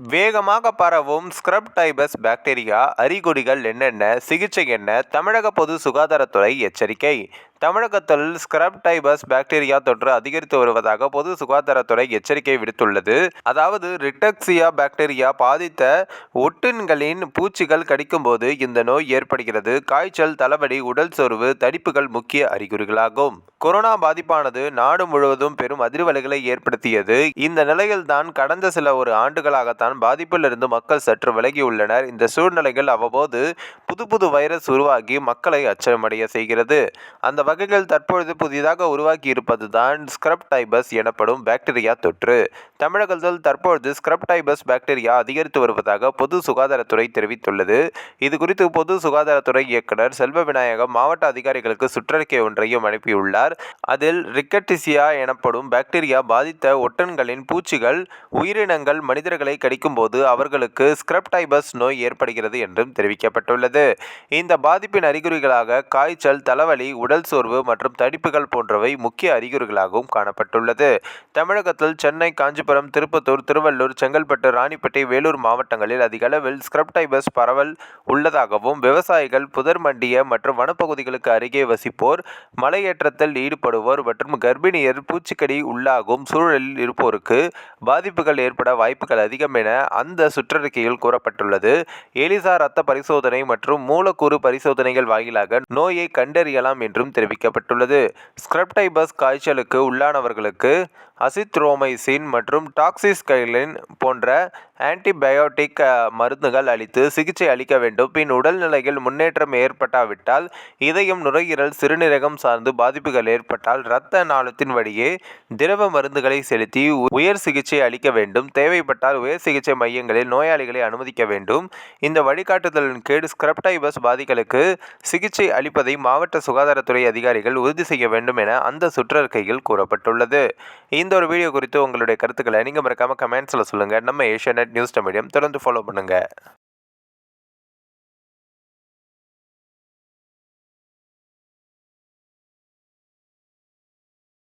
வேகமாக பரவும் scrub typhus bacteria அறிகுறிகள் என்னென்ன, சிகிச்சை என்ன? தமிழக பொது சுகாதாரத்துறை எச்சரிக்கை. தமிழகத்தில் ஸ்க்ரப் டைபஸ் பாக்டீரியா தொற்று அதிகரித்து வருவதாக பொது சுகாதாரத்துறை எச்சரிக்கை விடுத்துள்ளது. அதாவது ரிக்கெட்சியா பாக்டீரியா பாதித்த ஒட்டுண்ணிகளின் பூச்சிகள் கடிக்கும்போது இந்த நோய் ஏற்படுகிறது. காய்ச்சல், தலைவலி, உடல் சோர்வு, தடிப்புகள் முக்கிய அறிகுறிகளாகும். கொரோனா பாதிப்பானது நாடு முழுவதும் பெரும் அதிர்வலைகளை ஏற்படுத்தியது. இந்த நிலையில்தான் கடந்த சில ஆண்டுகளாகத்தான் பாதிப்பிலிருந்து மக்கள் சற்று விலகியுள்ளனர். இந்த சூழ்நிலையில் அவ்வப்போது புது வைரஸ் உருவாகி மக்களை அச்சமடைய செய்கிறது. அந்த வகையில் தற்பொழுது புதிதாக உருவாகி இருப்பதுதான் ஸ்க்ரப் டைபஸ் எனப்படும் பாக்டீரியா தொற்று. தமிழகத்தில் தற்பொழுது ஸ்க்ரப் டைபஸ் பாக்டீரியா அதிகரித்து வருவதாக பொது சுகாதாரத்துறை தெரிவித்துள்ளது. இதுகுறித்து பொது சுகாதாரத்துறை இயக்குனர் செல்வ விநாயகம் மாவட்ட அதிகாரிகளுக்கு சுற்றறிக்கை ஒன்றையும் அனுப்பியுள்ளார். அதில் ரிக்கெட்சியா எனப்படும் பாக்டீரியா பாதித்த ஒட்டன்களின் பூச்சிகள் உயிரினங்கள் மனிதர்களை கடிக்கும் போது அவர்களுக்கு ஸ்க்ரப் டைபஸ் நோய் ஏற்படுகிறது என்றும் தெரிவிக்கப்பட்டுள்ளது. இந்த பாதிப்பின் அறிகுறிகளாக காய்ச்சல், தலைவலி, உடல் சோர்வு மற்றும் தடிப்புகள் போன்றவை முக்கிய அறிகுறிகளாகவும் காணப்பட்டுள்ளது. தமிழகத்தில் சென்னை, காஞ்சிபுரம், திருப்பத்தூர், திருவள்ளூர், செங்கல்பட்டு, ராணிப்பேட்டை, வேலூர் மாவட்டங்களில் அதிக அளவில் ஸ்க்ரப் டைபஸ் பரவல் உள்ளதாகவும், விவசாயிகள், புதர் மண்டிய மற்றும் வனப்பகுதிகளுக்கு அருகே வசிப்போர், மலையேற்றத்தில் ஈடுபடுவோர் மற்றும் கர்ப்பிணியர் பூச்சிக்கடி உள்ளாகும் சூழலில் இருப்போருக்கு பாதிப்புகள் ஏற்பட வாய்ப்புகள் அதிகம் என அந்த சுற்றறிக்கையில் கூறப்பட்டுள்ளது. எலிசா ரத்த பரிசோதனை மற்றும் மூலக்கூறு பரிசோதனைகள் வாயிலாக நோயை கண்டறியலாம் என்றும் தெரிவிக்கப்பட்டுள்ளது. ஸ்க்ரப் டைபஸ் காய்ச்சலுக்கு உள்ளானவர்களுக்கு அசித்ரோமைசின் மற்றும் டாக்சிஸ்கைலின் போன்ற ஆன்டிபயோட்டிக் மருந்துகள் அளித்து சிகிச்சை அளிக்க வேண்டும். பின் உடல்நிலையில் முன்னேற்றம் ஏற்பட்டாவிட்டால், இதயம், நுரையீரல், சிறுநீரகம் சார்ந்து பாதிப்புகள் ஏற்பட்டால் இரத்த நாளத்தின் வழியே திரவ மருந்துகளை செலுத்தி உயர் சிகிச்சை அளிக்க வேண்டும். தேவைப்பட்டால் உயர் சிகிச்சை மையங்களில் நோயாளிகளை அனுமதிக்க வேண்டும். இந்த வழிகாட்டுதலின் கீழ் ஸ்க்ரப் டைபஸ் பாதிகளுக்கு சிகிச்சை அளிப்பதை மாவட்ட சுகாதாரத்துறை அதிகாரிகள் உறுதி செய்ய வேண்டும் என அந்த சுற்றறிக்கையில் கூறப்பட்டுள்ளது. இந்த ஒரு வீடியோ குறித்து உங்களுடைய கருத்துக்களை நீங்க மறக்காம கமெண்ட்ஸ்ல சொல்லுங்க. நம்ம ஏஷியாநெட் நியூஸ் தமிழையும் தொடர்ந்து ஃபாலோ பண்ணுங்க.